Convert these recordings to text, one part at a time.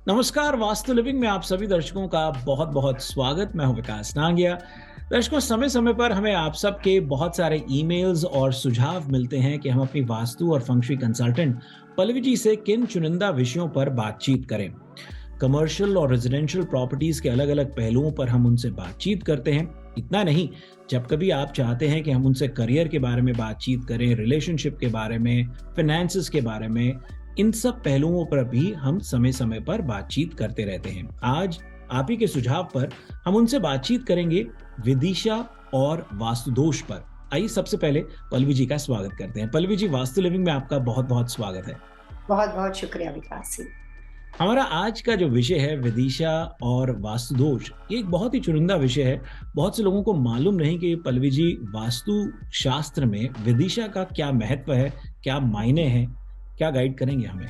नमस्कार, वास्तु लिविंग में आप सभी दर्शकों का बहुत बहुत स्वागत। मैं हूं विकास नांगिया। दर्शकों, समय समय पर हमें आप सबके बहुत सारे ईमेल्स और सुझाव मिलते हैं कि हम अपनी वास्तु और फंक्शुई कंसल्टेंट पल्लवी जी से किन चुनिंदा विषयों पर बातचीत करें। कमर्शियल और रेजिडेंशियल प्रॉपर्टीज के अलग अलग पहलुओं पर हम उनसे बातचीत करते हैं। इतना नहीं, जब कभी आप चाहते हैं कि हम उनसे करियर के बारे में बातचीत करें, रिलेशनशिप के बारे में, फाइनेंसेस के बारे में, इन सब पहलुओं पर भी हम समय समय पर बातचीत करते रहते हैं। आज आप ही के सुझाव पर हम उनसे बातचीत करेंगे विदिशा और वास्तुदोष पर। आइए सबसे पहले पल्लवी जी का स्वागत करते हैं। पल्लवी जी, वास्तु लिविंग में आपका बहुत बहुत स्वागत है। बहुत बहुत शुक्रिया विकास जी। हमारा आज का जो विषय है विदिशा और वास्तुदोष, ये एक बहुत ही चुनिंदा विषय है। बहुत से लोगों को मालूम नहीं कि पल्लवी जी, वास्तु शास्त्र में विदिशा का क्या महत्व है, क्या मायने हैं, क्या गाइड करेंगे हमें?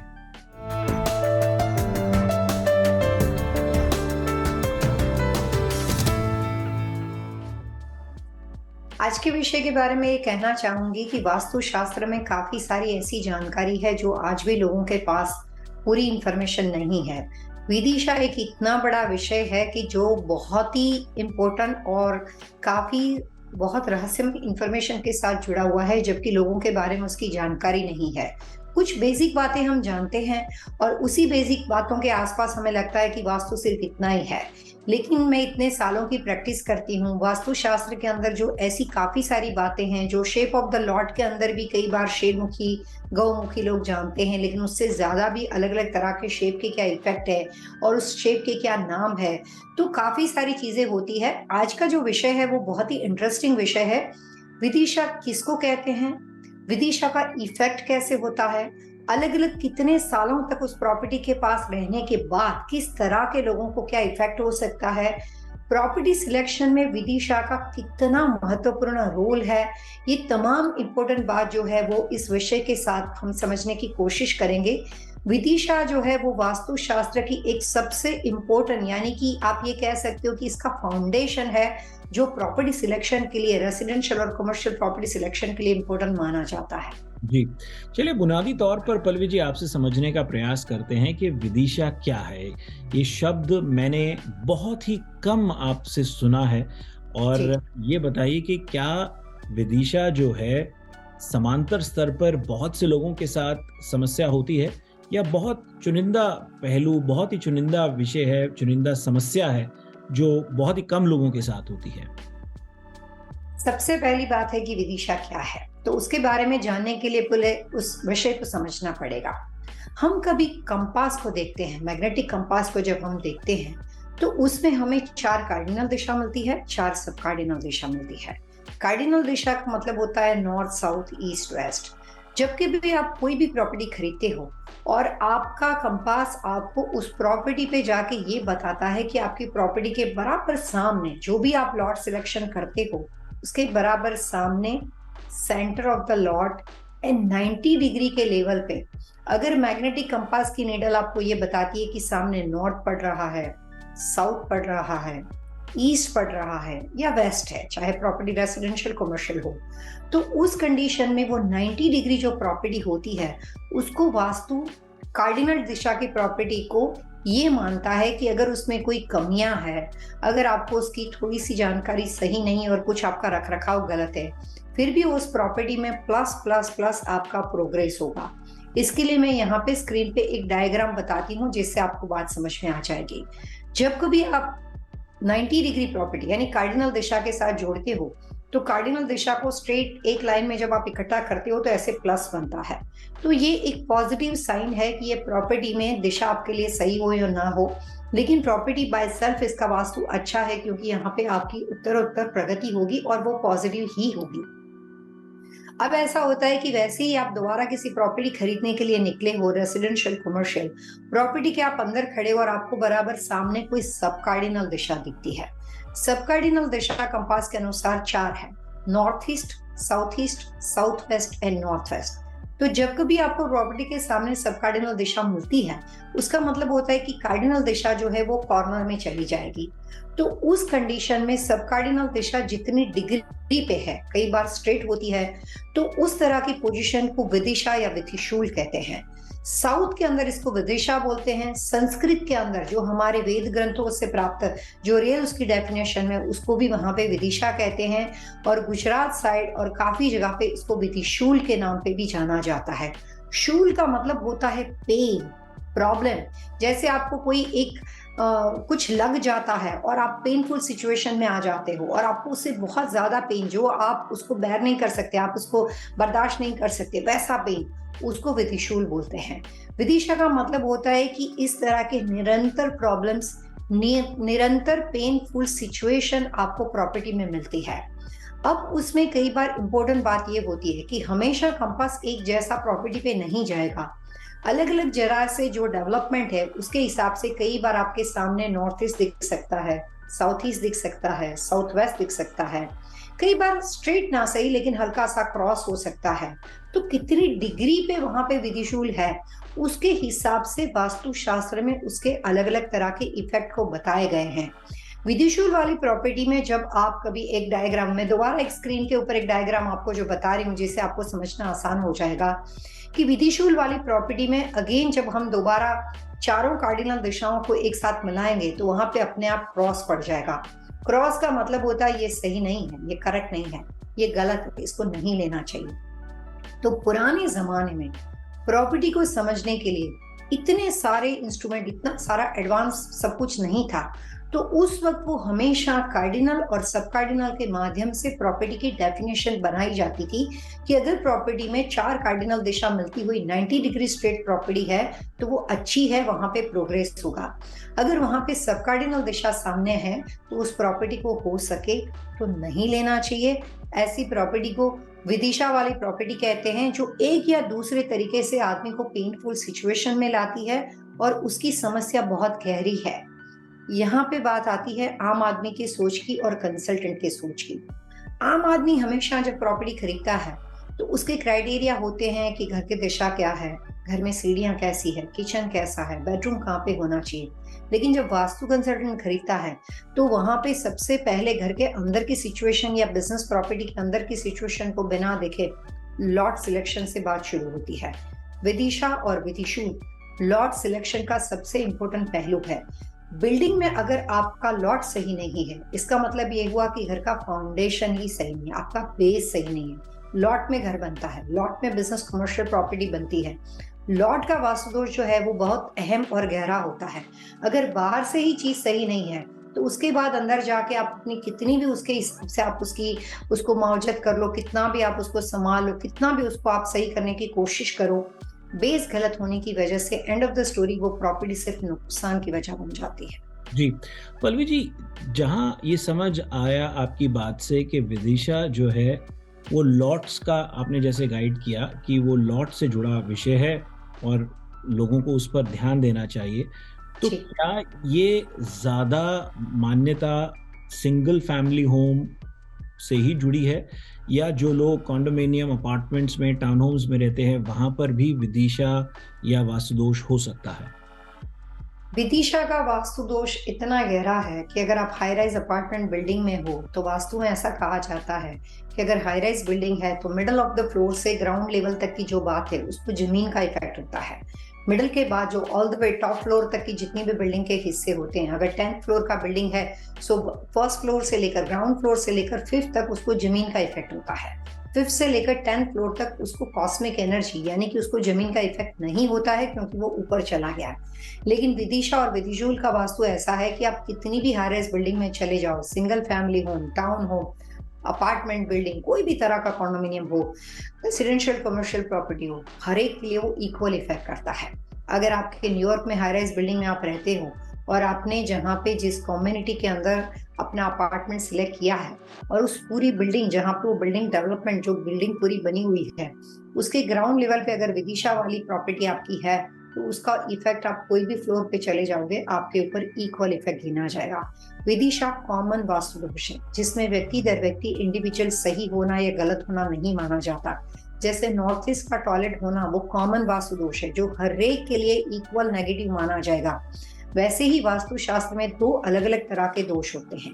आज के विषय के बारे में ये कहना चाहूंगी कि वास्तु शास्त्र में काफी सारी ऐसी जानकारी है जो आज भी लोगों के पास पूरी इंफॉर्मेशन नहीं है। विदिशा एक इतना बड़ा विषय है कि जो बहुत ही इम्पोर्टेंट और काफी बहुत रहस्यमय इंफॉर्मेशन के साथ जुड़ा हुआ है, जबकि लोगों के बारे में उसकी जानकारी नहीं है। कुछ बेसिक बातें हम जानते हैं और उसी बेसिक बातों के आसपास हमें लगता है कि वास्तु सिर्फ इतना ही है। लेकिन मैं इतने सालों की प्रैक्टिस करती हूँ, वास्तु शास्त्र के अंदर जो ऐसी काफी सारी बातें हैं, जो शेप ऑफ द लॉर्ड के अंदर भी कई बार शेरमुखी, गौमुखी लोग जानते हैं, लेकिन उससे ज्यादा भी अलग अलग तरह के शेप के क्या इफेक्ट है और उस शेप के क्या नाम है, तो काफी सारी चीजें होती है। आज का जो विषय है वो बहुत ही इंटरेस्टिंग विषय है। विदिशा किसको कहते हैं, विदिशा का इफेक्ट कैसे होता है, अलग अलग कितने सालों तक उस प्रॉपर्टी के पास रहने के बाद किस तरह के लोगों को क्या इफेक्ट हो सकता है, प्रॉपर्टी सिलेक्शन में विदिशा का कितना महत्वपूर्ण रोल है, ये तमाम इम्पोर्टेंट बात जो है वो इस विषय के साथ हम समझने की कोशिश करेंगे। विदिशा जो है वो वास्तु शास्त्र की एक सबसे इम्पोर्टेंट, यानी कि आप ये कह सकते हो कि इसका फाउंडेशन है जो प्रॉपर्टी सिलेक्शन के लिए, रेसिडेंशियल और कमर्शियल प्रॉपर्टी सिलेक्शन के लिए इम्पोर्टेंट माना जाता है। जी, चलिए बुनियादी तौर पर पल्लवी जी आपसे समझने का प्रयास करते हैं कि विदिशा क्या है। ये शब्द मैंने बहुत ही कम आपसे सुना है, जी, और ये बताइए कि क्या विदिशा जो है समांतर स्तर पर बहुत से लोगों के साथ समस्या होती है, या बहुत चुनिंदा पहलू, बहुत ही चुनिंदा विषय है, चुनिंदा समस्या है जो बहुत ही कम लोगों के साथ होती है? सबसे पहली बात है कि विदिशा क्या है, तो उसके बारे में जानने के लिए पहले उस विषय को समझना पड़ेगा। हम कभी कंपास को देखते हैं, मैग्नेटिक कंपास को जब हम देखते हैं तो उसमें हमें 4 कार्डिनल दिशा मिलती है, 4 सब कार्डिनल दिशा मिलती है। कार्डिनल दिशा का मतलब होता है नॉर्थ, साउथ, ईस्ट, वेस्ट। जबकि भी आप कोई भी प्रॉपर्टी खरीदते हो और आपका कंपास आपको उस प्रॉपर्टी पे जाके ये बताता है कि आपकी प्रॉपर्टी के बराबर सामने जो भी आप लॉट सिलेक्शन करते हो, उसके बराबर सामने centre of the lot and 90 degree के लेवल पे अगर मैग्नेटिक कंपास की नीडल आपको ये बताती है कि सामने नॉर्थ पड़ रहा है, साउथ पड़ रहा है, ईस्ट पड़ रहा है या वेस्ट है, चाहे प्रॉपर्टी रेसिडेंशियल कमर्शियल हो, तो उस कंडीशन में वो 90 डिग्री जो प्रॉपर्टी होती है उसको वास्तु कार्डिनल दिशा की प्रॉपर्टी को ये मानता है कि अगर उसमें कोई कमियां है, अगर आपको उसकी थोड़ी सी जानकारी सही नहीं और कुछ आपका रखरखाव गलत है, फिर भी उस प्रॉपर्टी में प्लस प्लस प्लस आपका प्रोग्रेस होगा। इसके लिए मैं यहाँ पे स्क्रीन पे एक डायग्राम बताती हूँ जिससे आपको बात समझ में आ जाएगी। जब कभी आप 90 डिग्री प्रॉपर्टी यानी कार्डिनल दिशा के साथ जोड़ते हो, तो कार्डिनल दिशा को स्ट्रेट एक लाइन में जब आप इकट्ठा करते हो तो ऐसे प्लस बनता है। तो ये एक पॉजिटिव साइन है कि ये प्रॉपर्टी में दिशा आपके लिए सही हो या ना हो, लेकिन प्रॉपर्टी बाय सेल्फ इसका वास्तु अच्छा है क्योंकि यहाँ पे आपकी उत्तरोत्तर प्रगति होगी और वो पॉजिटिव ही होगी। अब ऐसा होता है कि वैसे ही आप दोबारा किसी प्रॉपर्टी खरीदने के लिए निकले हो, रेसिडेंशियल कमर्शियल प्रॉपर्टी के आप अंदर खड़े हो और आपको बराबर सामने कोई सब कार्डिनल दिशा दिखती है। सब कार्डिनल दिशा कंपास के अनुसार 4 है, north east, south east, south west and north west. तो जब कभी आपको प्रॉपर्टी के सामने सब कार्डिनल दिशा मिलती है, उसका मतलब होता है कि कार्डिनल दिशा जो है वो कॉर्नर में चली जाएगी। तो उस कंडीशन में सब कार्डिनल दिशा जितनी डिग्री पे है, कई बार स्ट्रेट होती है, तो उस तरह की पोजीशन को विदिशा या विथिशूल कहते हैं। साउथ के अंदर इसको विदिशा बोलते हैं। संस्कृत के अंदर जो हमारे वेद ग्रंथों से प्राप्त जो रियल उसकी डेफिनेशन में, उसको भी वहां पे विदिशा कहते हैं। और गुजरात साइड और काफी जगह पे इसको विदिशूल के नाम पे भी जाना जाता है। शूल का मतलब होता है पेन, प्रॉब्लम। जैसे आपको कोई एक कुछ लग जाता है और आप पेनफुल सिचुएशन में आ जाते हो और आपको उससे बहुत ज्यादा पेन, जो आप उसको बेयर नहीं कर सकते, आप उसको बर्दाश्त नहीं कर सकते, वैसा पेन, उसको विदिशूल बोलते हैं। विदिशा का मतलब होता है कि इस तरह के निरंतर प्रॉब्लम्स, निरंतर पेनफुल सिचुएशन आपको प्रॉपर्टी में मिलती है। अब उसमें कई बार इंपॉर्टेंट बात ये होती है कि हमेशा कंपास एक जैसा प्रॉपर्टी पे नहीं जाएगा। अलग अलग जगह से जो डेवलपमेंट है उसके हिसाब से कई बार आपके सामने नॉर्थ ईस्ट दिख सकता है, साउथ ईस्ट दिख सकता है, साउथ वेस्ट दिख सकता है। कई बार स्ट्रेट ना सही लेकिन हल्का सा क्रॉस हो सकता है। तो कितनी डिग्री पे वहां पे विदिशूल है, उसके हिसाब से वास्तुशास्त्र में उसके अलग अलग तरह के इफेक्ट को बताए गए हैं। विदिशूल वाली प्रॉपर्टी में जब आप कभी एक डायग्राम में, दोबारा एक स्क्रीन के ऊपर एक डायग्राम आपको जो बता रही हूँ जिससे आपको समझना आसान हो जाएगा, कि विदिशूल वाली प्रॉपर्टी में अगेन जब हम दोबारा चारों कार्डिनल दिशाओं को एक साथ मिलाएंगे तो वहां पे अपने आप क्रॉस पड़ जाएगा। क्रॉस का मतलब होता है ये सही नहीं है, ये करेक्ट नहीं है, ये गलत है, इसको नहीं लेना चाहिए। तो पुराने जमाने में प्रॉपर्टी को समझने के लिए इतने सारे इंस्ट्रूमेंट, इतना सारा एडवांस सब कुछ नहीं था। तो उस वक्त वो हमेशा कार्डिनल और सब कार्डिनल के माध्यम से प्रॉपर्टी की डेफिनेशन बनाई जाती थी कि अगर प्रॉपर्टी में 4 कार्डिनल दिशा मिलती हुई 90 डिग्री स्ट्रेट प्रॉपर्टी है तो वो अच्छी है, वहां पे प्रोग्रेस होगा। अगर वहां पे सब कार्डिनल दिशा सामने है तो उस प्रॉपर्टी को हो सके तो नहीं लेना चाहिए। ऐसी प्रॉपर्टी को विदिशा वाली प्रॉपर्टी कहते हैं, जो एक या दूसरे तरीके से आदमी को पेनफुल सिचुएशन में लाती है और उसकी समस्या बहुत गहरी है। यहाँ पे बात आती है आम आदमी की सोच की और कंसल्टेंट की सोच की। आम आदमी हमेशा जब प्रॉपर्टी खरीदता है तो उसके क्राइटेरिया होते हैं कि घर की दिशा क्या है, घर में सीढ़ियां कैसी है, किचन कैसा है, बेडरूम कहाँ पे होना चाहिए। लेकिन जब वास्तु कंसल्टेंट खरीदता है तो वहां पे सबसे पहले घर के अंदर की सिचुएशन या बिजनेस प्रॉपर्टी के अंदर की सिचुएशन को बिना देखे लॉट सिलेक्शन से बात शुरू होती है। विदिशा और विदिशूल लॉट सिलेक्शन का सबसे इंपॉर्टेंट पहलू है। बिल्डिंग में अगर आपका लॉट सही नहीं है, इसका मतलब ये हुआ कि घर का फाउंडेशन ही सही नहीं है, आपका बेस सही नहीं है। लॉट में घर बनता है, लॉट में बिजनेस कमर्शियल प्रॉपर्टी बनती है। लॉट का वास्तु दोष जो है वो बहुत अहम और गहरा होता है। अगर बाहर से ही चीज सही नहीं है तो उसके बाद अंदर जाके आप अपनी कितनी भी उसके हिसाब से आप उसको मुआवजत कर लो, कितना भी आप उसको संभाल लो, कितना भी उसको आप सही करने की कोशिश करो, बेस गलत होने की वजह से एंड ऑफ द स्टोरी वो प्रॉपर्टी सिर्फ नुकसान की वजह बन जाती है। जी, पल्लवी जी, जहाँ ये समझ आया आपकी बात से कि विदिशा जो है वो लॉट्स का आपने जैसे गाइड किया कि वो लॉट से जुड़ा विषय है और लोगों को उस पर ध्यान देना चाहिए। तो क्या ये ज़्यादा मान्यता सिंगल फैमिली होम से ही जुड़ी है या जो लोग कॉन्डोमिनियम अपार्टमेंट्स में, टाउन होम्स में रहते हैं वहां पर भी विदिशा या वास्तु दोष हो सकता है? विदिशा का वास्तु दोष इतना गहरा है कि अगर आप हाई राइज अपार्टमेंट बिल्डिंग में हो तो वास्तु में ऐसा कहा जाता है कि अगर हाई राइज बिल्डिंग है तो मिडल ऑफ द फ्लोर से ग्राउंड लेवल तक की जो बात है उसको जमीन का इफेक्ट होता है। मिडल के बाद जो all the way top floor तक की जितनी भी बिल्डिंग के हिस्से होते हैं, अगर 10th फ्लोर का बिल्डिंग है सो फर्स्ट फ्लोर से लेकर, ग्राउंड फ्लोर से लेकर 5th तक उसको जमीन का इफेक्ट होता है। 5th से लेकर 10th फ्लोर तक उसको कॉस्मिक एनर्जी यानी कि उसको जमीन का इफेक्ट नहीं होता है क्योंकि वो ऊपर चला गया है। लेकिन विदिशा और विदिशूल का वास्तु ऐसा है कि आप कितनी भी हाई राइज बिल्डिंग में चले जाओ, single family home, town home, apartment building, कोई भी तरह का कॉन्डोमिनियम हो, रेसिडेंशियल कमर्शियल प्रॉपर्टी हो, हर एक के लिए वो इक्वल इफेक्ट करता है। अगर आपके न्यूयॉर्क में हाई राइज बिल्डिंग में आप रहते हो और आपने जहाँ पे जिस कम्युनिटी के अंदर अपना अपार्टमेंट सिलेक्ट किया है और उस पूरी बिल्डिंग जहाँ पे वो बिल्डिंग डेवलपमेंट जो बिल्डिंग पूरी बनी हुई है उसके ग्राउंड लेवल पे अगर विदिशा वाली प्रॉपर्टी आपकी है तो उसका इफेक्ट आप कोई भी फ्लोर पे चले जाओगे आपके ऊपर इक्वल इफेक्ट गिना जाएगा। विदिशा कॉमन वास्तु दोष है जिसमें व्यक्ति दर व्यक्ति इंडिविजुअल सही होना या गलत होना नहीं माना जाता। जैसे नॉर्थ ईस्ट का टॉयलेट होना वो कॉमन वास्तु दोष है जो हर एक के लिए इक्वल नेगेटिव माना जाएगा। वैसे ही वास्तु शास्त्र में 2 अलग अलग तरह के दोष होते हैं।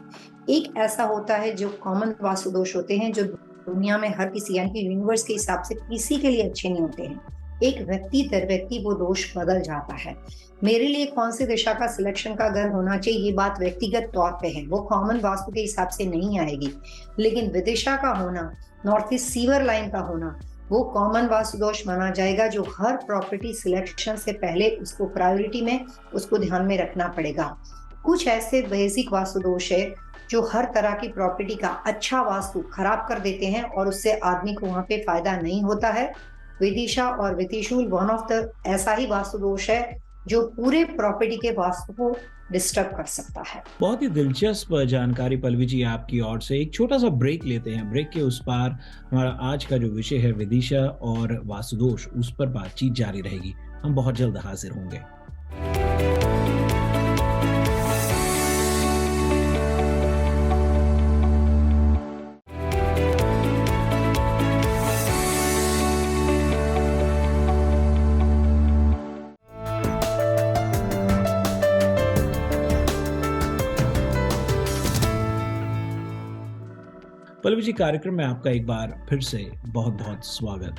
एक ऐसा होता है जो कॉमन वास्तु दोष होते हैं जो दुनिया में हर किसी यानी कि यूनिवर्स के हिसाब से किसी के लिए अच्छे नहीं होते हैं। एक व्यक्ति दर व्यक्ति वो दोष बदल जाता है। मेरे लिए कौन सी दिशा का सिलेक्शन का घर होना चाहिए, ये बात व्यक्तिगत तौर पे है, वो कॉमन वास्तु के हिसाब से नहीं आएगी। लेकिन विदिशा का होना, नॉर्थ ईस्ट सीवर लाइन का होना, वो कॉमन वास्तु दोष माना जाएगा, जो हर प्रॉपर्टी सिलेक्शन से पहले उसको प्रायोरिटी में उसको ध्यान में रखना पड़ेगा। कुछ ऐसे बेसिक वास्तु दोष है जो हर तरह की प्रॉपर्टी का अच्छा वास्तु खराब कर देते हैं और उससे आदमी को वहां पे फायदा नहीं होता है। विदिशा और वितिशूल वन ऑफ द ऐसा ही वास्तु दोष है जो पूरे प्रॉपर्टी के वास्तु को डिस्टर्ब कर सकता है। बहुत ही दिलचस्प जानकारी पल्लवी जी आपकी ओर से। एक छोटा सा ब्रेक लेते हैं, ब्रेक के उस पार हमारा आज का जो विषय है विदिशा और वास्तु दोष, उस पर बातचीत जारी रहेगी। हम बहुत जल्द हाजिर होंगे। पल्लवी जी, कार्यक्रम में आपका एक बार फिर से बहुत बहुत स्वागत।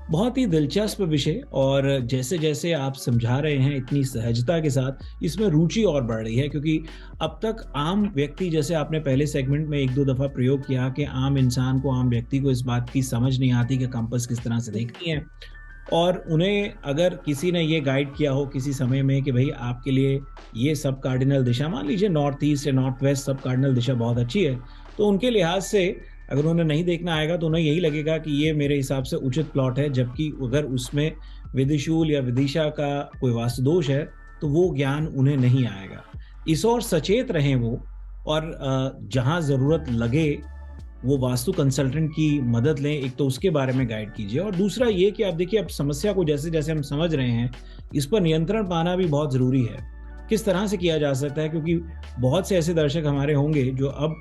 बहुत ही दिलचस्प विषय, और जैसे जैसे आप समझा रहे हैं इतनी सहजता के साथ इसमें रुचि और बढ़ रही है, क्योंकि अब तक आम व्यक्ति, जैसे आपने पहले सेगमेंट में एक दो दफ़ा प्रयोग किया कि आम इंसान को, आम व्यक्ति को इस बात की समझ नहीं आती कि कंपास किस तरह से देखनी है, और उन्हें अगर किसी ने ये गाइड किया हो किसी समय में कि भाई आपके लिए ये सब कार्डिनल दिशा, मान लीजिए नॉर्थ ईस्ट या नॉर्थ वेस्ट सब कार्डिनल दिशा बहुत अच्छी है, तो उनके लिहाज से अगर उन्हें नहीं देखना आएगा तो उन्हें यही लगेगा कि ये मेरे हिसाब से उचित प्लॉट है, जबकि अगर उसमें विदिशूल या विदिशा का कोई वास्तु दोष है तो वो ज्ञान उन्हें नहीं आएगा। इस ओर सचेत रहें वो, और जहाँ ज़रूरत लगे वो वास्तु कंसल्टेंट की मदद लें। एक तो उसके बारे में गाइड कीजिए, और दूसरा ये कि आप देखिए अब समस्या को जैसे जैसे हम समझ रहे हैं इस पर नियंत्रण पाना भी बहुत ज़रूरी है। किस तरह से किया जा सकता है, क्योंकि बहुत से ऐसे दर्शक हमारे होंगे जो अब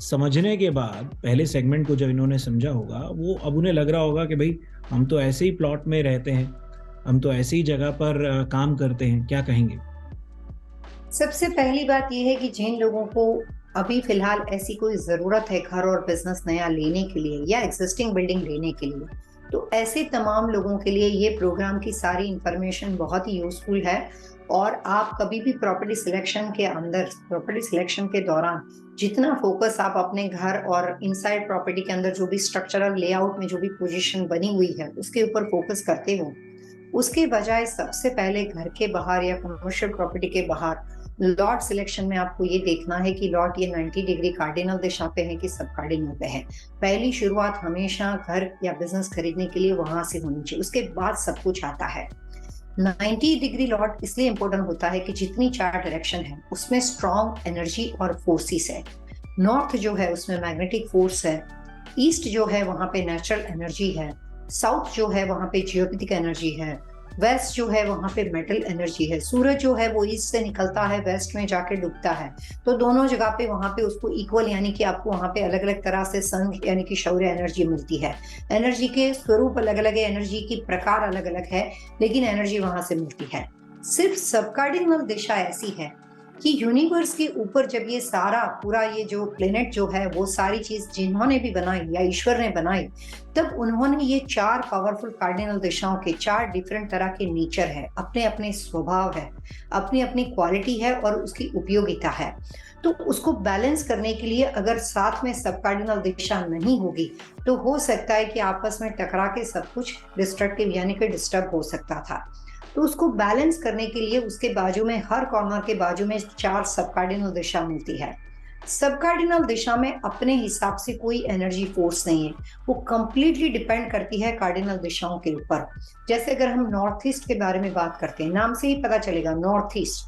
समझने के बाद, पहले सेगमेंट को जब इन्होंने समझा होगा, वो अब उन्हें लग रहा होगा कि भाई हम तो ऐसे ही प्लॉट में रहते हैं, हम तो ऐसी ही जगह पर काम करते हैं। क्या कहेंगे? सबसे पहली बात यह है कि जिन लोगों को अभी फिलहाल ऐसी कोई जरूरत है घर और बिजनेस नया लेने के लिए या एग्जिस्टिंग बिल्डिंग लेने के लिए, तो ऐसे तमाम लोगों के लिए ये प्रोग्राम की सारी इंफॉर्मेशन बहुत ही यूजफुल है। और आप कभी भी प्रॉपर्टी सिलेक्शन के अंदर, प्रॉपर्टी सिलेक्शन के दौरान जितना फोकस आप अपने घर और इनसाइड प्रॉपर्टी के अंदर जो भी स्ट्रक्चरल लेआउट में जो भी पोजीशन बनी हुई है उसके ऊपर फोकस करते हो, उसके बजाय सबसे पहले घर के बाहर या कमर्शियल प्रॉपर्टी के बाहर लॉट सिलेक्शन में आपको ये देखना है कि लॉट ये 90 डिग्री कार्डिनल दिशा पे है कि सब कार्डिनल पे है। पहली शुरुआत हमेशा घर या बिजनेस खरीदने के लिए वहां से होनी चाहिए, उसके बाद सब कुछ आता है। 90 डिग्री लॉट इसलिए इंपॉर्टेंट होता है कि जितनी चार डायरेक्शन है उसमें स्ट्रॉन्ग एनर्जी और फोर्सेस है। नॉर्थ जो है उसमें मैग्नेटिक फोर्स है, ईस्ट जो है वहां पे नेचुरल एनर्जी है, साउथ जो है वहां पे जियोपैथिक एनर्जी है, वेस्ट जो है वहां पे मेटल एनर्जी है। सूरज जो है वो ईस्ट से निकलता है, वेस्ट में जाके डूबता है, तो दोनों जगह पे वहां पे उसको इक्वल, यानी कि आपको वहां पे अलग अलग तरह से सन यानी कि शौर्य एनर्जी मिलती है। एनर्जी के स्वरूप अलग अलग है, एनर्जी की प्रकार अलग अलग है, लेकिन एनर्जी वहां से मिलती है। सिर्फ सब कार्डिनल दिशा ऐसी है कि यूनिवर्स के ऊपर जब ये सारा पूरा ये जो प्लेनेट जो है वो सारी चीज जिन्होंने भी बनाई या ईश्वर ने बनाई, तब उन्होंने ये चार पावरफुल कार्डिनल दिशाओं के चार डिफरेंट तरह के नेचर है, अपने अपने स्वभाव है, अपनी अपनी क्वालिटी है और उसकी उपयोगिता है। तो उसको बैलेंस करने के लिए अगर साथ में सब कार्डिनल दिशा नहीं होगी तो हो सकता है कि आपस में टकरा के सब कुछ डिस्ट्रक्टिव यानी कि डिस्टर्ब हो सकता था। तो उसको बैलेंस करने के लिए उसके बाजू में, हर कॉर्नर के बाजू में चार सब कार्डिनल दिशा मिलती है। सब कार्डिनल दिशा में अपने हिसाब से कोई एनर्जी फोर्स नहीं है, वो कंप्लीटली डिपेंड करती है कार्डिनल दिशाओं के ऊपर। जैसे अगर हम नॉर्थ ईस्ट के बारे में बात करते हैं, नाम से ही पता चलेगा नॉर्थ ईस्ट,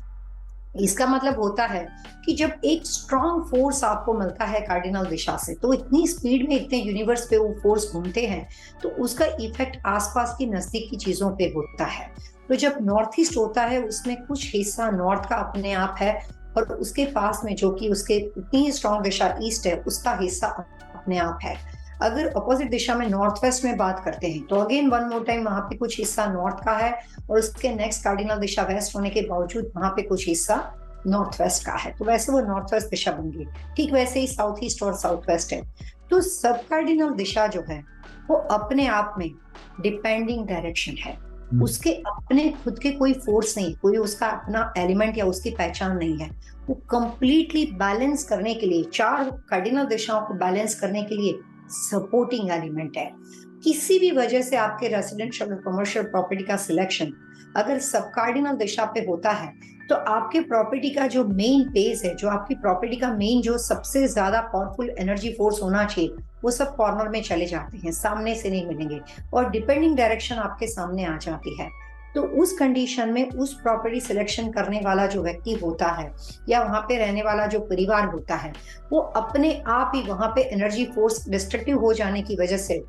इसका मतलब होता है कि जब एक स्ट्रॉन्ग फोर्स आपको मिलता है कार्डिनल दिशा से, तो इतनी स्पीड में इतने यूनिवर्स पे वो फोर्स घूमते हैं तो उसका इफेक्ट आसपास की नजदीक की चीजों पे होता है। तो जब नॉर्थ ईस्ट होता है उसमें कुछ हिस्सा नॉर्थ का अपने आप है और उसके पास में जो कि उसके इतनी स्ट्रॉन्ग दिशा ईस्ट है उसका हिस्सा अपने आप है। अगर अपोजिट दिशा में नॉर्थ वेस्ट में बात करते हैं तो अगेन वन मोर टाइम वहां पे कुछ हिस्सा नॉर्थ का है और उसके नेक्स्ट कार्डिनल दिशा वेस्ट होने के बावजूद वहां पे कुछ हिस्सा नॉर्थ वेस्ट का है, तो वैसे वो नॉर्थ वेस्ट दिशा बन गई। ठीक वैसे ही साउथ ईस्ट और साउथ वेस्ट है। तो सब कार्डिनल दिशा जो है वो अपने आप में डिपेंडिंग डायरेक्शन है, उसके अपने खुद के कोई फोर्स नहीं, कोई उसका अपना एलिमेंट या उसकी पहचान नहीं है। वो कंप्लीटली बैलेंस करने के लिए, चार कार्डिनल दिशाओं को बैलेंस करने के लिए सपोर्टिंग एलिमेंट है। किसी भी वजह से आपके रेसिडेंशियल और कमर्शियल प्रॉपर्टी का सिलेक्शन अगर सब कार्डिनल दिशा पे होता है, तो आपके प्रॉपर्टी का जो मेन बेस है, जो आपकी प्रॉपर्टी का मेन जो सबसे ज्यादा पावरफुल एनर्जी फोर्स होना चाहिए, वो सब कॉर्नर में चले जाते हैं, सामने से नहीं मिलेंगे, और डिपेंडिंग डायरेक्शन आपके सामने आ जाती है। तो उस कंडीशन में उस प्रॉपर्टी सिलेक्शन करने वाला जो व्यक्ति होता है या वहां पे रहने वाला जो परिवार होता है, वो अपने आप ही वहां पे एनर्जी फोर्स डिस्ट्रक्टिव हो जाने की वजह से,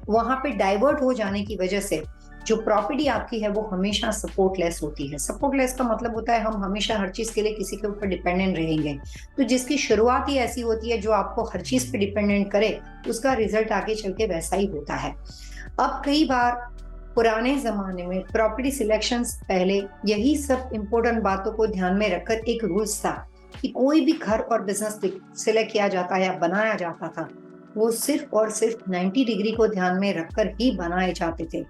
वहां पे डाइवर्ट हो जाने की वजह से जो प्रॉपर्टी आपकी है वो हमेशा सपोर्टलेस होती है। सपोर्टलेस का मतलब होता है हम हमेशा हर चीज के लिए किसी के ऊपर डिपेंडेंट रहेंगे। तो जिसकी शुरुआत ही ऐसी होती है, जो आपको हर चीज पे डिपेंडेंट करे, उसका रिजल्ट आगे चल के वैसा ही होता है। अब कई बार पुराने जमाने में प्रॉपर्टी सिलेक्शंस पहले यही सब इंपॉर्टेंट बातों को ध्यान में रखकर एक रूल्स था कि कोई भी घर और बिजनेस सिलेक्ट किया जाता है या बनाया जाता था, वो सिर्फ और सिर्फ 90 डिग्री को ध्यान में रखकर ही बनाए जाते थे।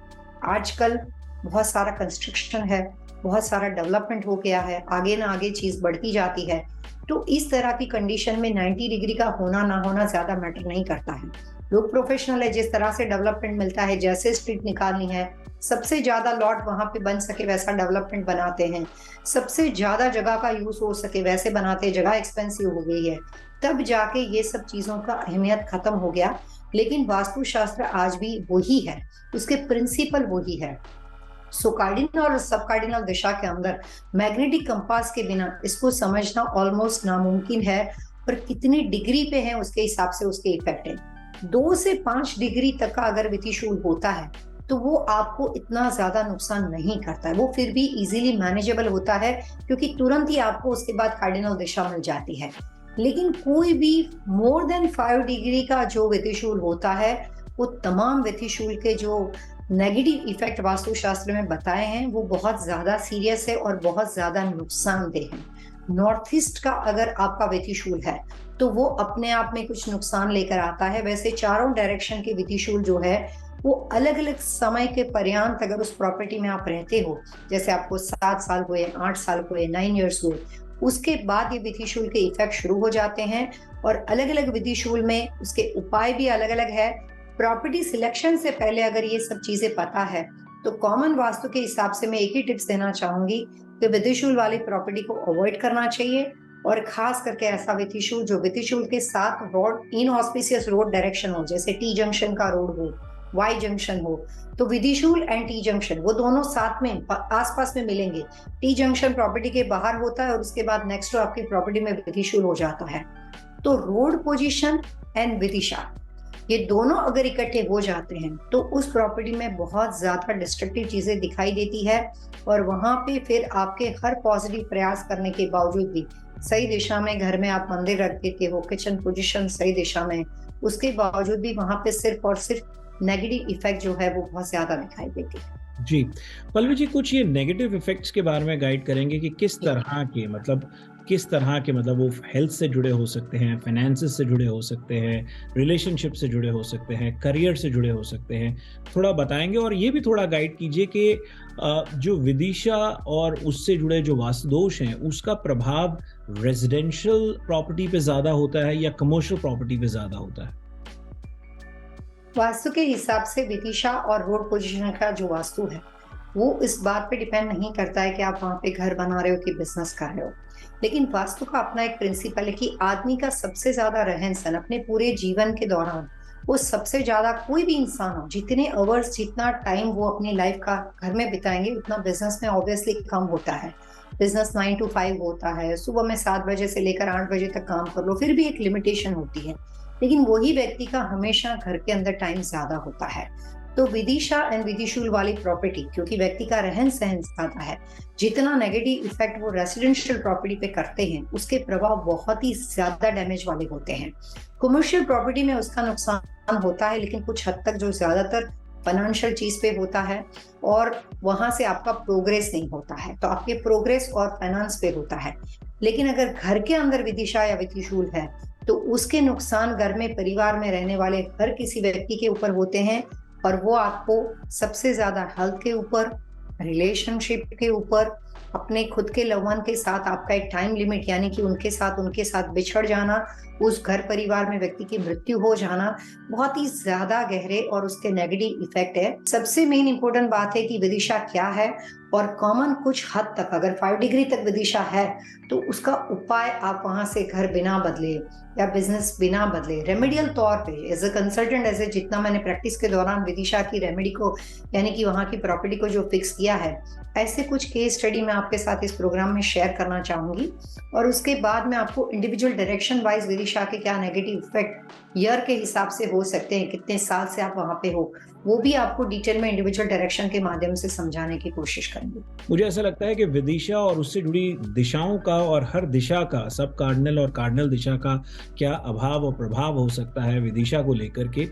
आजकल बहुत सारा कंस्ट्रक्शन है, बहुत सारा डेवलपमेंट हो गया है, आगे ना आगे चीज बढ़ती जाती है। तो इस तरह की कंडीशन में 90 डिग्री का होना ना होना ज्यादा मैटर नहीं करता है। लोग प्रोफेशनल है, जिस तरह से डेवलपमेंट मिलता है, जैसे स्ट्रीट निकालनी है, सबसे ज्यादा लॉट वहां पे बन सके वैसा डेवलपमेंट बनाते हैं, सबसे ज्यादा जगह का यूज हो सके वैसे बनाते हैं। जगह एक्सपेंसिव हो गई है, तब जाके ये सब चीजों का अहमियत खत्म हो गया। लेकिन वास्तुशास्त्र आज भी वही है, उसके प्रिंसिपल वही है। सो कार्डिनल और सब कार्डिनल दिशा के अंदर मैग्नेटिक कंपास के बिना इसको समझना ऑलमोस्ट नामुमकिन है। पर कितनी डिग्री पे है उसके हिसाब से उसके इफेक्ट है। 2 से 5 डिग्री तक का अगर वितिशूल होता है तो वो आपको इतना ज्यादा नुकसान नहीं करता है, वो फिर भी इजीली मैनेजेबल होता है, क्योंकि तुरंत ही आपको उसके बाद कार्डिनल दिशा मिल जाती है। लेकिन कोई भी मोर देन 5 डिग्री का जो वितिशूल होता है, वो तमाम वितिशूल के जो नेगेटिव इफेक्ट वास्तुशास्त्र में बताए हैं वो बहुत ज्यादा सीरियस है और बहुत ज्यादा नुकसानदेह है। नॉर्थ ईस्ट का अगर आपका वितिशूल है तो वो अपने आप में कुछ नुकसान लेकर आता है। वैसे चारों डायरेक्शन के वितिशूल जो है वो अलग अलग समय के पर्यांत अगर उस प्रॉपर्टी में आप रहते हो, जैसे आपको 7 साल हुए, 8 साल हुए, 9 ईयर्स हुए, उसके बाद ये विधिशूल के इफेक्ट शुरू हो जाते हैं। और अलग अलग विधिशूल में उसके उपाय भी अलग अलग है। प्रॉपर्टी सिलेक्शन से पहले अगर ये सब चीजें पता है तो कॉमन वास्तु के हिसाब से मैं एक ही टिप्स देना चाहूंगी कि विधिशूल वाली प्रॉपर्टी को अवॉइड करना चाहिए। और खास करके ऐसा विधिशूल जो विधिशूल के साथ रोड इनऑस्पिशियस रोड डायरेक्शन हो, जैसे टी जंक्शन का रोड हो, वाई जंक्शन हो, तो विधिशूल एंड टी जंक्शन वो दोनों साथ में आसपास में मिलेंगे। टी जंक्शन प्रॉपर्टी के बाहर होता है और उसके बाद नेक्स्ट आपकी प्रॉपर्टी में विधिशूल हो जाता है। तो रोड पोजीशन एंड विदिशा ये दोनों अगर इकट्ठे हो जाते हैं तो उस प्रॉपर्टी में बहुत ज्यादा डिस्ट्रक्टिव चीजें दिखाई देती है। और वहां पे फिर आपके हर पॉजिटिव प्रयास करने के बावजूद भी सही दिशा में घर में आप मंदिर रख देते हो, किचन पोजीशन सही दिशा में, उसके बावजूद भी वहां पे सिर्फ और सिर्फ नेगेटिव इफेक्ट जो है वो बहुत ज्यादा दिखाई देती है। जी पल्लवी जी, कुछ ये नेगेटिव इफेक्ट्स के बारे में गाइड करेंगे कि किस तरह के मतलब वो हेल्थ से जुड़े हो सकते हैं, फाइनेंसेस से जुड़े हो सकते हैं, रिलेशनशिप से जुड़े हो सकते हैं, करियर से जुड़े हो सकते हैं, थोड़ा बताएंगे। और ये भी थोड़ा गाइड कीजिए कि जो विदिशा और उससे जुड़े जो वास्तु दोष हैं उसका प्रभाव रेजिडेंशियल प्रॉपर्टी पे ज्यादा होता है या कमर्शियल प्रॉपर्टी पे ज्यादा होता है? वास्तु के हिसाब से विदिशा और रोड पोजीशन का जो वास्तु है वो इस बात पे डिपेंड नहीं करता है कि आप वहां पे घर बना रहे हो कि बिजनेस कर रहे हो। लेकिन वास्तु का अपना एक प्रिंसिपल है कि आदमी का सबसे ज्यादा रहन सहन अपने पूरे जीवन के दौरान, वो सबसे ज्यादा कोई भी इंसान हो, जितने आवर्स जितना टाइम वो अपनी लाइफ का घर में बिताएंगे उतना बिजनेस में ऑब्वियसली कम होता है। बिजनेस 9 to 5 होता है, सुबह में 7 बजे से लेकर 8 बजे तक काम कर लो, फिर भी एक लिमिटेशन होती है। लेकिन वही व्यक्ति का हमेशा घर के अंदर टाइम ज्यादा होता है। तो विदिशा एंड विदिशूल वाली प्रॉपर्टी, क्योंकि व्यक्ति का रहन सहन ज्यादा है, जितना नेगेटिव इफेक्ट वो रेसिडेंशियल प्रॉपर्टी पे करते हैं उसके प्रभाव बहुत ही ज्यादा डैमेज वाले होते हैं। कमर्शियल प्रॉपर्टी में उसका नुकसान होता है, लेकिन कुछ हद तक जो ज्यादातर फाइनेंशियल चीज पे होता है और वहां से आपका प्रोग्रेस नहीं होता है, तो आपके प्रोग्रेस और फाइनेंस पे होता है। लेकिन अगर घर के अंदर विदिशा या विदिशूल है तो उसके नुकसान घर में परिवार में रहने वाले हर किसी व्यक्ति के ऊपर होते हैं। और वो आपको सबसे ज्यादा हेल्थ के ऊपर, रिलेशनशिप के ऊपर, अपने खुद के लव वन के साथ आपका एक टाइम लिमिट, यानी कि उनके साथ बिछड़ जाना, उस घर परिवार में व्यक्ति की मृत्यु हो जाना बहुत ही ज्यादा गहरे और उसके नेगेटिव इफेक्ट है। सबसे मेन इंपॉर्टेंट बात है कि विदिशा क्या है, और कॉमन कुछ हद तक अगर 5 डिग्री तक विदिशा है तो उसका उपाय आप वहां से घर बिना बदले या बिजनेस बिना बदले रेमेडियल तौर पे as a consultant, as a जितना मैंने प्रैक्टिस के दौरान विदिशा की रेमेडी को यानी कि वहां की प्रॉपर्टी को जो फिक्स किया है, ऐसे कुछ केस स्टडी मैं आपके साथ इस प्रोग्राम में शेयर करना चाहूंगी। और उसके बाद मैं आपको इंडिविजुअल डायरेक्शन वाइज विदिशा के क्या नेगेटिव इफेक्ट ईयर के हिसाब से हो सकते हैं, कितने साल से आप वहां पे हो, वो भी आपको डिटेल में इंडिविजुअल डायरेक्शन के माध्यम से समझाने की कोशिश करेंगे। मुझे ऐसा लगता है कि विदिशा और उससे जुड़ी दिशाओं का और हर दिशा का, सब कार्डिनल और कार्डिनल दिशा का क्या अभाव और प्रभाव हो सकता है विदिशा को लेकर के,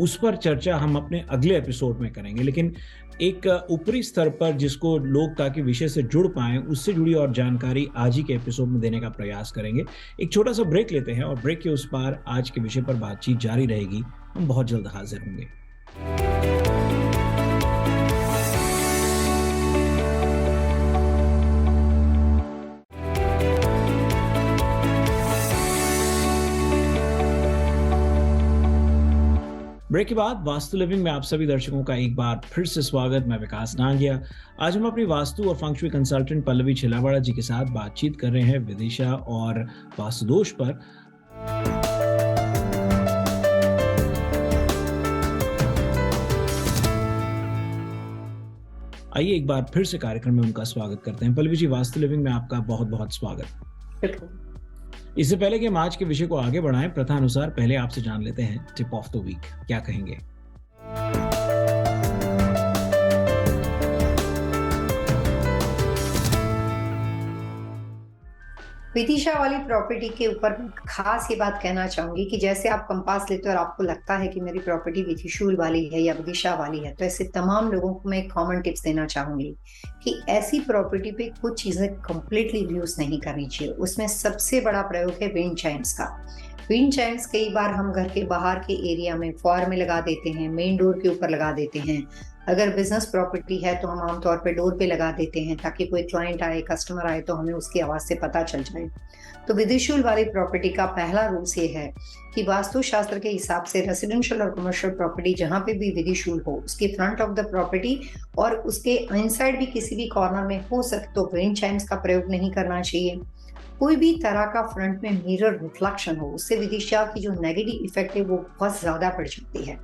उस पर चर्चा हम अपने अगले एपिसोड में करेंगे। लेकिन एक ऊपरी स्तर पर जिसको लोग ताकि विषय से जुड़ पाएं, उससे जुड़ी और जानकारी आज ही के एपिसोड में देने का प्रयास करेंगे। एक छोटा सा ब्रेक लेते हैं और ब्रेक के उस पार आज के विषय पर बातचीत जारी रहेगी। हम बहुत जल्द हाजिर होंगे। ब्रेक के बाद वास्तु लिविंग में आप सभी दर्शकों का एक बार फिर से स्वागत। मैं विकास नांगिया। आज हम अपनी वास्तु और फंक्शुई कंसल्टेंट पल्लवी छिलावाड़ा जी के साथ बातचीत कर रहे हैं विदिशा और वास्तु दोष पर। आइए एक बार फिर से कार्यक्रम में उनका स्वागत करते हैं। पल्लवी जी, वास्तु लिविंग में आपका बहुत बहुत स्वागत। इससे पहले कि हम आज के विषय को आगे बढ़ाएं, प्रथा अनुसार पहले आपसे जान लेते हैं टिप ऑफ द वीक क्या कहेंगे। विदिशा वाली प्रॉपर्टी के ऊपर खास ये बात कहना चाहूंगी कि जैसे आप कंपास लेते हो और आपको लगता है कि मेरी प्रॉपर्टी विदिशूल वाली है या विदिशा वाली है, तो ऐसे तमाम लोगों को मैं एक कॉमन टिप्स देना चाहूंगी कि ऐसी प्रॉपर्टी पे कुछ चीजें कंप्लीटली यूज नहीं करनी चाहिए। उसमें सबसे बड़ा प्रयोग है विंड चाइम्स का। विंड चाइम्स कई बार हम घर के बाहर के एरिया में फॉर में लगा देते हैं, मेन डोर के ऊपर लगा देते हैं। अगर बिजनेस प्रॉपर्टी है तो हम आमतौर पे डोर पे लगा देते हैं ताकि कोई क्लाइंट आए, कस्टमर आए तो हमें उसकी आवाज से पता चल जाए। तो विदिशूल वाली प्रॉपर्टी का पहला रूल्स ये है कि वास्तु शास्त्र के हिसाब से रेसिडेंशियल और कमर्शियल प्रॉपर्टी जहां पे भी विदिशूल हो, उसके फ्रंट ऑफ द प्रॉपर्टी और उसके इनसाइड भी किसी भी कॉर्नर में हो सके तो विंड चाइम्स का प्रयोग नहीं करना चाहिए। कोई भी तरह का फ्रंट में मिरर रिफ्लेक्शन हो, उससे विदिशा की जो नेगेटिव इफेक्ट है वो बहुत ज्यादा बढ़ जाती है।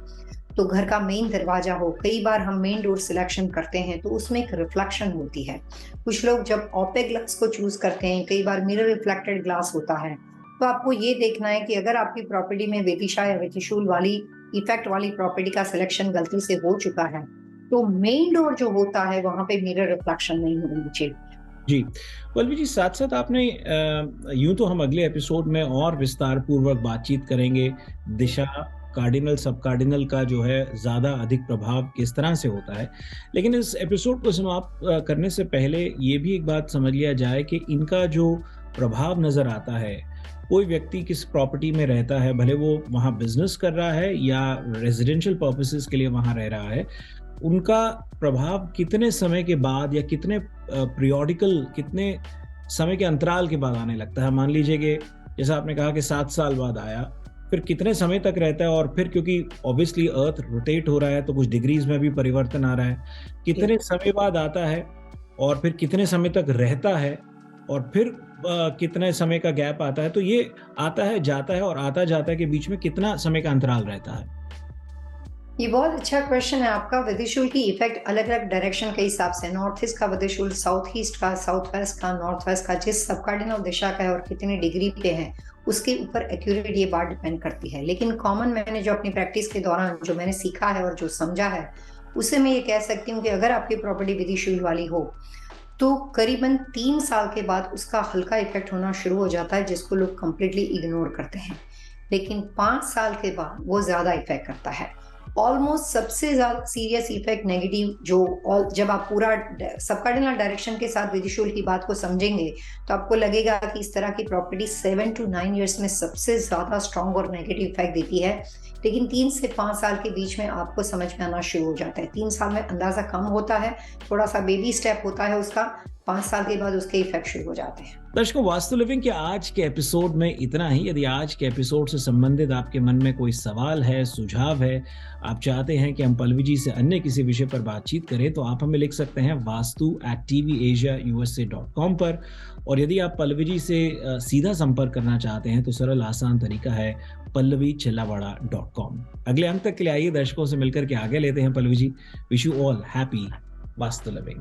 तो घर का मेन दरवाजा हो, कई बार हम मेन डोर सिलेक्शन करते हैं तो उसमें एक रिफ्लेक्शन होती है। कुछ लोग जब ओपेक ग्लास को चूज करते हैं, कई बार मिरर रिफ्लेक्टेड ग्लास होता है। तो आपको ये देखना है कि अगर आपकी प्रॉपर्टी में विदिशा या विदिशूल वाली इफेक्ट वाली प्रॉपर्टी का सिलेक्शन गलती से हो चुका है तो मेन डोर जो होता है वहां पे मिरर रिफ्लेक्शन नहीं होनी चाहिए। जी पल्लवी जी, साथ साथ आपने यूं तो हम अगले एपिसोड में और विस्तार पूर्वक बातचीत करेंगे दिशा, कार्डिनल, सब कार्डिनल का जो है ज्यादा अधिक प्रभाव किस तरह से होता है। लेकिन इस एपिसोड को समाप्त करने से पहले ये भी एक बात समझ लिया जाए कि इनका जो प्रभाव नजर आता है, कोई व्यक्ति किस प्रॉपर्टी में रहता है, भले वो वहाँ बिजनेस कर रहा है या रेजिडेंशियल पर्पसेस के लिए वहाँ रह रहा है, उनका प्रभाव कितने समय के बाद या कितने पीरियोडिकल, कितने समय के अंतराल के बाद आने लगता है। मान लीजिए कि जैसा आपने कहा कि 7 साल बाद आया, फिर कितने समय तक रहता है, और फिर क्योंकि ऑब्वियसली अर्थ रोटेट हो रहा है तो कुछ डिग्रीज में भी परिवर्तन आ रहा है, कितने समय बाद आता है और फिर कितने समय तक रहता है और फिर कितने समय का गैप आता है। तो ये आता है, जाता है और आता जाता है के बीच में कितना समय का अंतराल रहता है। ये बहुत अच्छा क्वेश्चन है आपका। विदिशूल की इफेक्ट अलग अलग डायरेक्शन के हिसाब से, नॉर्थ ईस्ट का विदिशूल, साउथ ईस्ट का, साउथ वेस्ट का, नॉर्थ वेस्ट का, जिस सब कार्डिनल दिशा का है और कितनी डिग्री पे है उसके ऊपर एक्यूरेट ये बात डिपेंड करती है। लेकिन कॉमन मैंने जो अपनी प्रैक्टिस के दौरान जो मैंने सीखा है और जो समझा है उससे मैं ये कह सकती हूँ कि अगर आपकी प्रॉपर्टी विदिशूल वाली हो तो करीबन 3 साल के बाद उसका हल्का इफेक्ट होना शुरू हो जाता है, जिसको लोग कंप्लीटली इग्नोर करते हैं। लेकिन 5 साल के बाद वो ज्यादा इफेक्ट करता है। ऑलमोस्ट सबसे ज्यादा सीरियस इफेक्ट नेगेटिव जो जब आप पूरा सबकार्डिनल डायरेक्शन के साथ विदिशुल की बात को समझेंगे तो आपको लगेगा कि इस तरह की प्रॉपर्टी 7 to 9 ईयर्स में सबसे ज्यादा स्ट्रॉन्ग और नेगेटिव इफेक्ट देती है, लेकिन 3 से 5 साल के बीच में आपको समझ में आना शुरू हो जाता है। 3 साल में अंदाजा कम होता है, थोड़ा सा बेबी स्टेप होता है उसका, 5 साल के बाद उसके इफेक्ट शुरू हो जाते हैं। दर्शकों, वास्तु लिविंग के आज के एपिसोड में इतना ही। यदि आज के एपिसोड से संबंधित आपके मन में कोई सवाल है, सुझाव है, आप चाहते हैं कि हम पल्लवी जी से अन्य किसी विषय पर बातचीत करें, तो आप हमें लिख सकते हैं vastu@tvasiausa.com पर। और यदि आप पल्लवी जी से सीधा संपर्क करना चाहते हैं तो सरल आसान तरीका है pallavichellawada.com। अगले अंक तक के लिए आइए दर्शकों से मिलकर के आगे लेते हैं Pallavi ji. Wish you all happy vastu living.